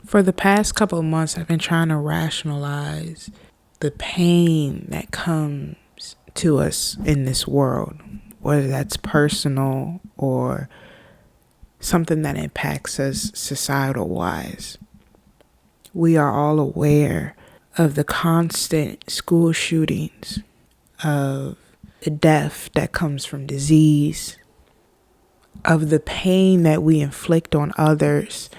For the past couple of months, I've been trying to rationalize the pain that comes to us in this world, whether that's personal or something that impacts us societal wise. We are all aware of the constant school shootings, of the death that comes from disease, of the pain that we inflict on others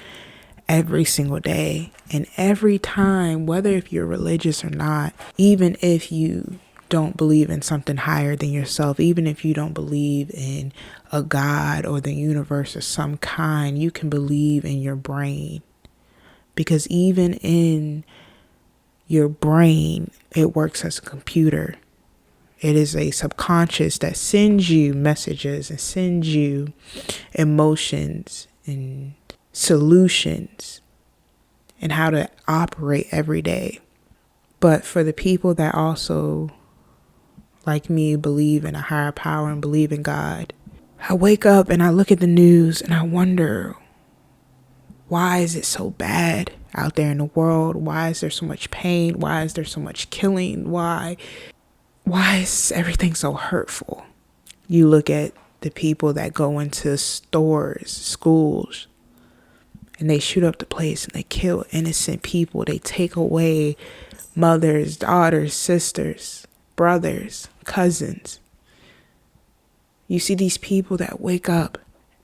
every single day and every time, whether if you're religious or not, even if you don't believe in something higher than yourself, even if you don't believe in a God or the universe of some kind, you can believe in your brain. Because even in your brain, it works as a computer. It is a subconscious that sends you messages and sends you emotions and solutions and how to operate every day. But for the people that also, like me, believe in a higher power and believe in God, I wake up and I look at the news and I wonder, why is it so bad out there in the world? Why is there so much pain? Why is there so much killing? Why is everything so hurtful? You look at the people that go into stores, schools, and they shoot up the place and they kill innocent people. They take away mothers, daughters, sisters, brothers, cousins. You see these people that wake up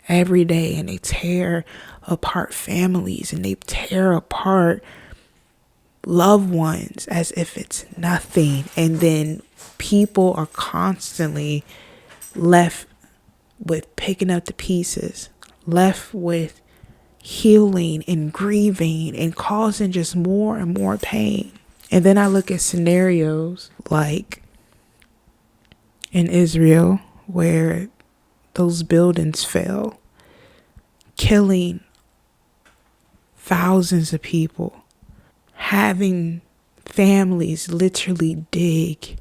every day and they tear apart families and they tear apart loved ones as if it's nothing. And then people are constantly left with picking up the pieces, left with healing and grieving and causing just more and more pain. And then I look at scenarios like in Israel where those buildings fell, killing thousands of people, having families literally dig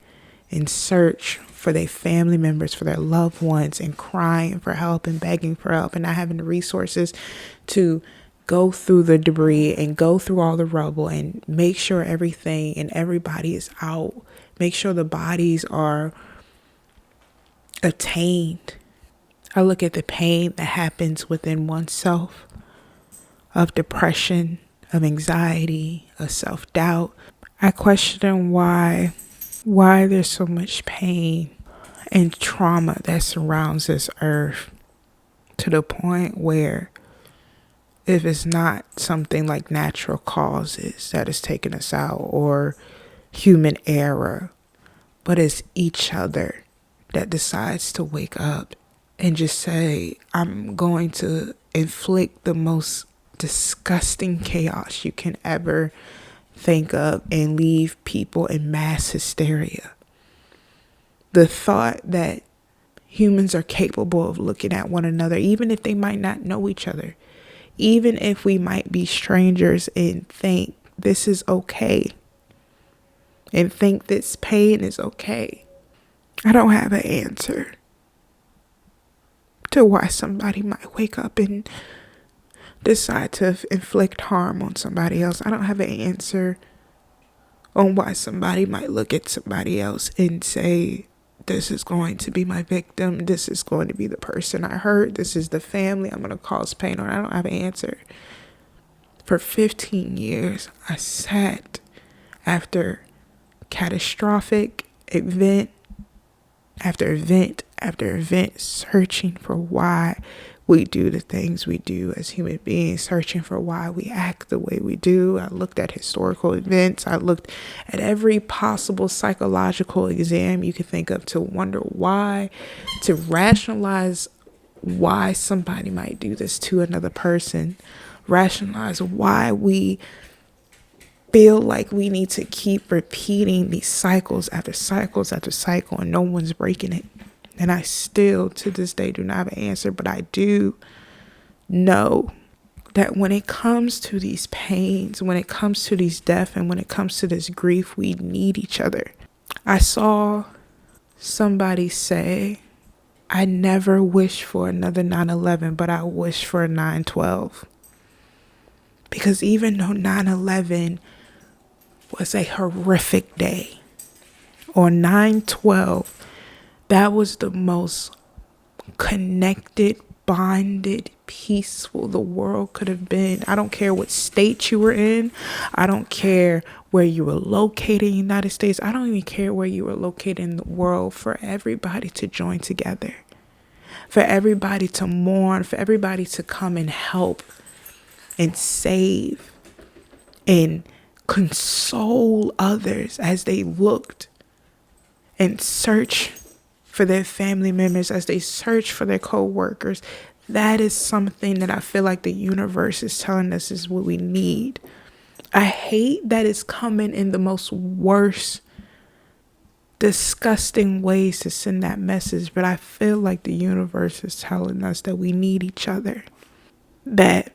and search for their family members, for their loved ones, and crying for help and begging for help and not having the resources to go through the debris and go through all the rubble and make sure everything and everybody is out, make sure the bodies are attained. I look at the pain that happens within oneself, of depression, of anxiety, of self-doubt. I question why there's so much pain and trauma that surrounds this earth, to the point where if it's not something like natural causes that is taking us out or human error, but it's each other that decides to wake up and just say, I'm going to inflict the most disgusting chaos you can ever think of and leave people in mass hysteria. The thought that humans are capable of looking at one another, even if they might not know each other, even if we might be strangers, and think this is okay, and think this pain is okay. I don't have an answer to why somebody might wake up and decide to inflict harm on somebody else. I don't have an answer on why somebody might look at somebody else and say, this is going to be my victim. This is going to be the person I hurt. This is the family I'm going to cause pain on. I don't have an answer. For 15 years, I sat after catastrophic event after event after event, searching for why we do the things we do as human beings, searching for why we act the way we do. I looked at historical events. I looked at every possible psychological exam you could think of to wonder why, to rationalize why somebody might do this to another person, rationalize why we feel like we need to keep repeating these cycles after cycles after cycle and no one's breaking it. And I still, to this day, do not have an answer, but I do know that when it comes to these pains, when it comes to these deaths, and when it comes to this grief, we need each other. I saw somebody say, I never wish for another 9/11, but I wish for a 9/12. Because even though 9/11 was a horrific day, or 9/12, that was the most connected, bonded, peaceful the world could have been. I don't care what state you were in. I don't care where you were located in the United States. I don't even care where you were located in the world. For everybody to join together, for everybody to mourn, for everybody to come and help and save and console others as they looked and search for their family members, as they search for their co-workers. That is something that I feel like the universe is telling us is what we need. I hate that it's coming in the most worst, disgusting ways to send that message, but I feel like the universe is telling us that we need each other. That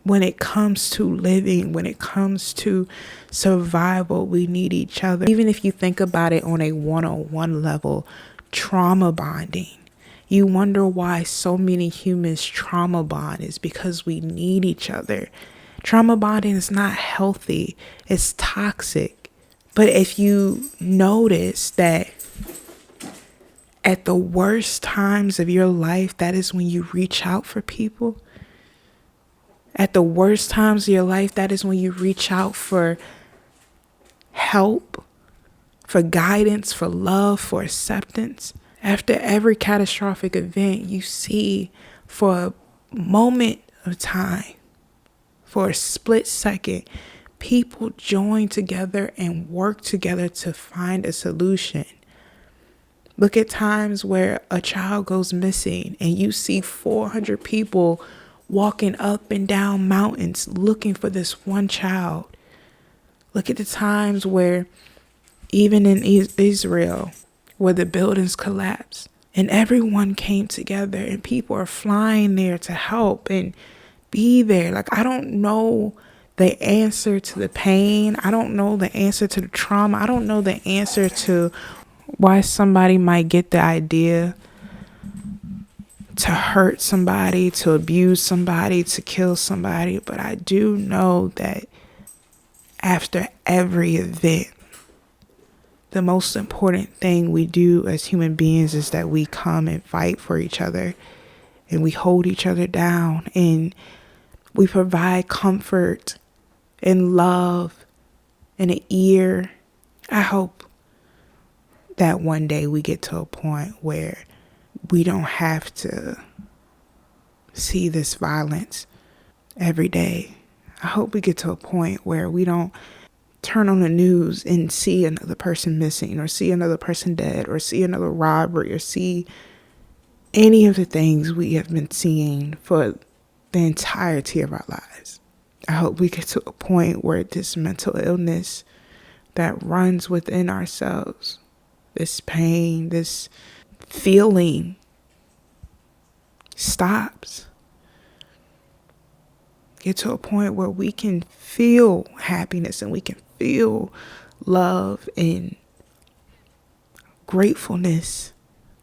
when it comes to living, when it comes to survival, we need each other. Even if you think about it on a one-on-one level, trauma bonding. You wonder why so many humans trauma bond is because we need each other. Trauma bonding is not healthy. It's toxic. But if you notice that at the worst times of your life, that is when you reach out for people. At the worst times of your life, that is when you reach out for help, for guidance, for love, for acceptance. After every catastrophic event, you see for a moment of time, for a split second, people join together and work together to find a solution. Look at times where a child goes missing and you see 400 people walking up and down mountains looking for this one child. Look at the times where even in Israel, where the buildings collapsed and everyone came together and people are flying there to help and be there. Like, I don't know the answer to the pain. I don't know the answer to the trauma. I don't know the answer to why somebody might get the idea to hurt somebody, to abuse somebody, to kill somebody. But I do know that after every event, the most important thing we do as human beings is that we come and fight for each other and we hold each other down and we provide comfort and love and an ear. I hope that one day we get to a point where we don't have to see this violence every day. I hope we get to a point where we don't turn on the news and see another person missing or see another person dead or see another robbery or see any of the things we have been seeing for the entirety of our lives. I hope we get to a point where this mental illness that runs within ourselves, this pain, this feeling, stops. Get to a point where we can feel happiness and we can feel love and gratefulness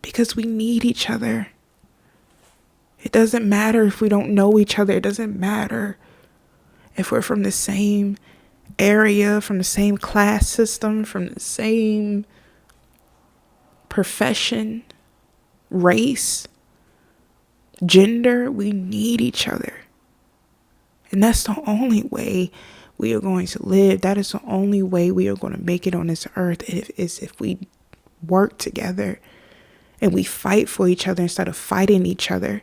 because we need each other. It doesn't matter if we don't know each other. It doesn't matter if we're from the same area, from the same class system, from the same profession, race, gender. We need each other. And that's the only way we are going to live. That is the only way we are going to make it on this earth is if we work together and we fight for each other instead of fighting each other.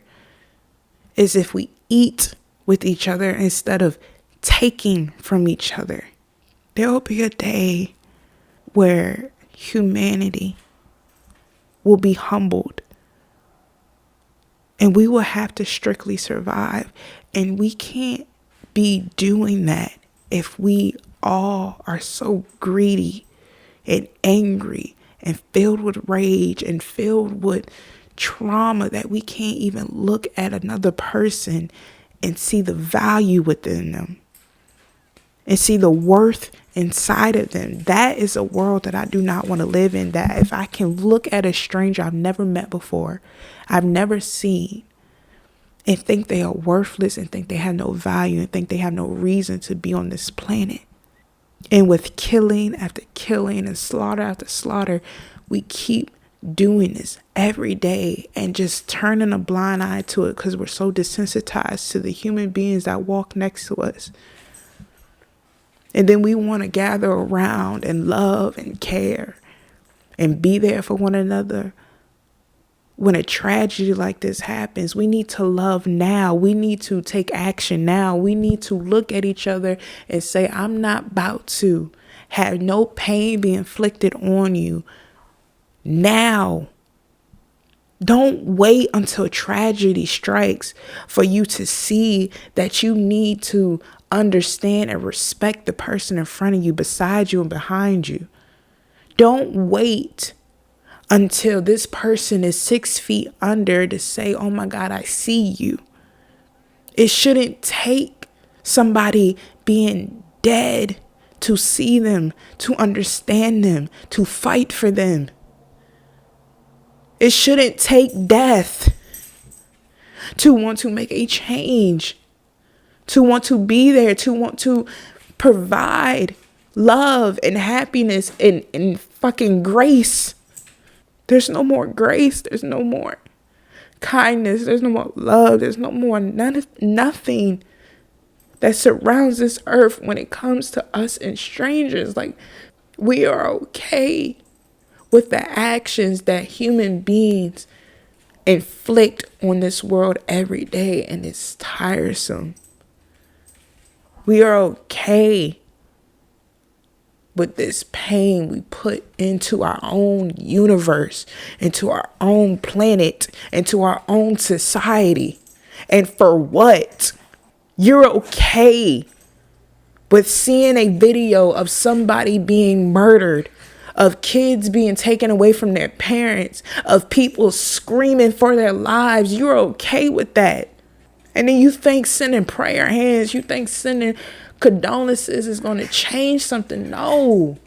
Is if we eat with each other instead of taking from each other. There will be a day where humanity will be humbled and we will have to strictly survive. And we can't be doing that if we all are so greedy and angry and filled with rage and filled with trauma that we can't even look at another person and see the value within them and see the worth inside of them. That is a world that I do not want to live in. That if I can look at a stranger I've never met before, I've never seen, and think they are worthless and think they have no value and think they have no reason to be on this planet. And with killing after killing and slaughter after slaughter, we keep doing this every day and just turning a blind eye to it because we're so desensitized to the human beings that walk next to us. And then we want to gather around and love and care and be there for one another. When a tragedy like this happens, we need to love now. We need to take action now. We need to look at each other and say, I'm not about to have no pain be inflicted on you now. Don't wait until tragedy strikes for you to see that you need to understand and respect the person in front of you, beside you, and behind you. Don't wait until this person is 6 feet under to say, oh my God, I see you. It shouldn't take somebody being dead to see them, to understand them, to fight for them. It shouldn't take death to want to make a change, to want to be there, to want to provide love and happiness and fucking grace. There's no more grace. There's no more kindness. There's no more love. There's no more nothing that surrounds this earth when it comes to us and strangers. Like, we are okay with the actions that human beings inflict on this world every day, and it's tiresome. We are okay with this pain we put into our own universe, into our own planet, into our own society. And for what? You're okay with seeing a video of somebody being murdered, of kids being taken away from their parents, of people screaming for their lives. You're okay with that. And then you think sending prayer hands, you think sending condolences is going to change something. No.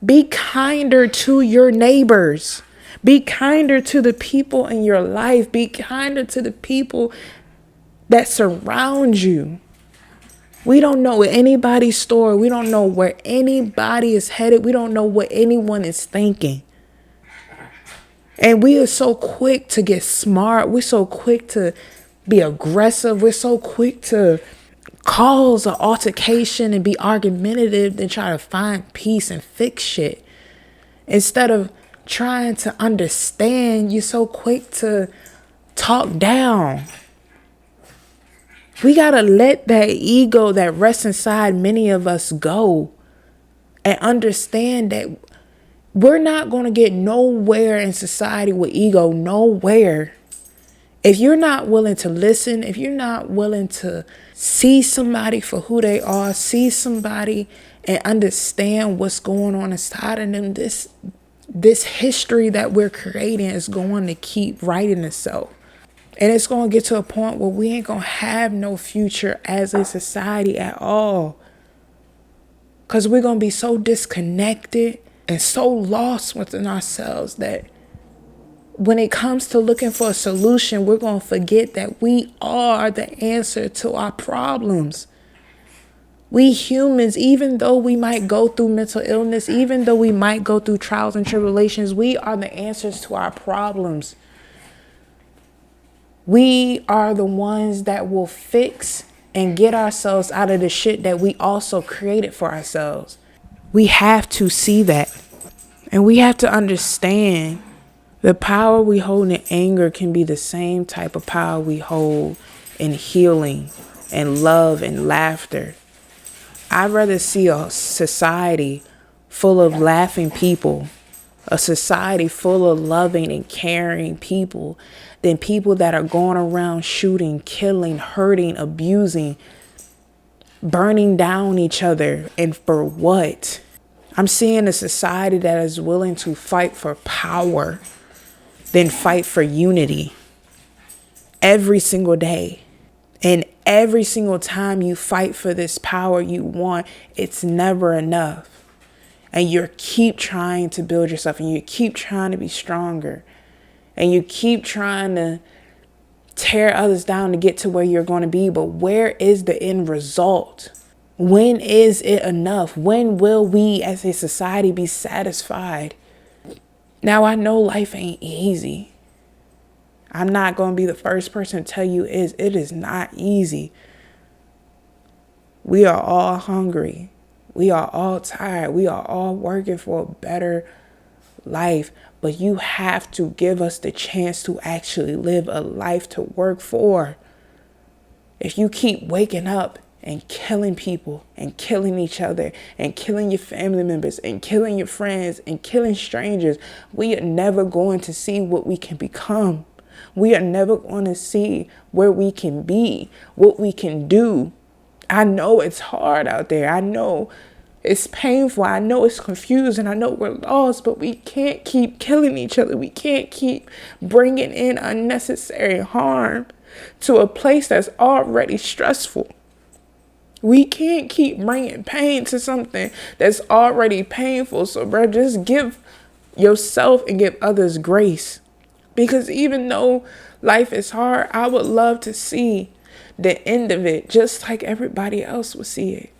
Be kinder to your neighbors. Be kinder to the people in your life. Be kinder to the people that surround you. We don't know anybody's story. We don't know where anybody is headed. We don't know what anyone is thinking. And we are so quick to get smart. We're so quick to be aggressive. We're so quick to cause an altercation and be argumentative and try to find peace and fix shit. Instead of trying to understand, you're so quick to talk down. We got to let that ego that rests inside many of us go and understand that we're not going to get nowhere in society with ego, nowhere. If you're not willing to listen, if you're not willing to see somebody for who they are, see somebody and understand what's going on inside of them, this history that we're creating is going to keep writing itself. And it's going to get to a point where we ain't going to have no future as a society at all. Because we're going to be so disconnected and so lost within ourselves that when it comes to looking for a solution, we're going to forget that we are the answer to our problems. We humans, even though we might go through mental illness, even though we might go through trials and tribulations, we are the answers to our problems. We are the ones that will fix and get ourselves out of the shit that we also created for ourselves. We have to see that. And we have to understand the power we hold in anger can be the same type of power we hold in healing and love and laughter. I'd rather see a society full of laughing people, a society full of loving and caring people, than people that are going around shooting, killing, hurting, abusing, burning down each other. And for what? I'm seeing a society that is willing to fight for power than fight for unity every single day. And every single time you fight for this power you want, it's never enough. And you keep trying to build yourself, and you keep trying to be stronger, and you keep trying to tear others down to get to where you're going to be. But where is the end result? When is it enough? When will we as a society be satisfied? Now, I know life ain't easy. I'm not going to be the first person to tell you it is not easy. We are all hungry. We are all tired. We are all working for a better life. But you have to give us the chance to actually live a life to work for. If you keep waking up and killing people and killing each other and killing your family members and killing your friends and killing strangers, we are never going to see what we can become. We are never going to see where we can be, what we can do. I know it's hard out there. I know it's painful. I know it's confusing. I know we're lost, but we can't keep killing each other. We can't keep bringing in unnecessary harm to a place that's already stressful. We can't keep bringing pain to something that's already painful. So, bro, just give yourself and give others grace. Because even though life is hard, I would love to see the end of it just like everybody else would see it.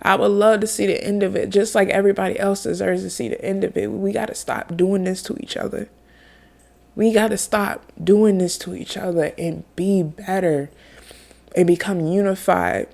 I would love to see the end of it just like everybody else deserves to see the end of it. We got to stop doing this to each other. We got to stop doing this to each other and be better and become unified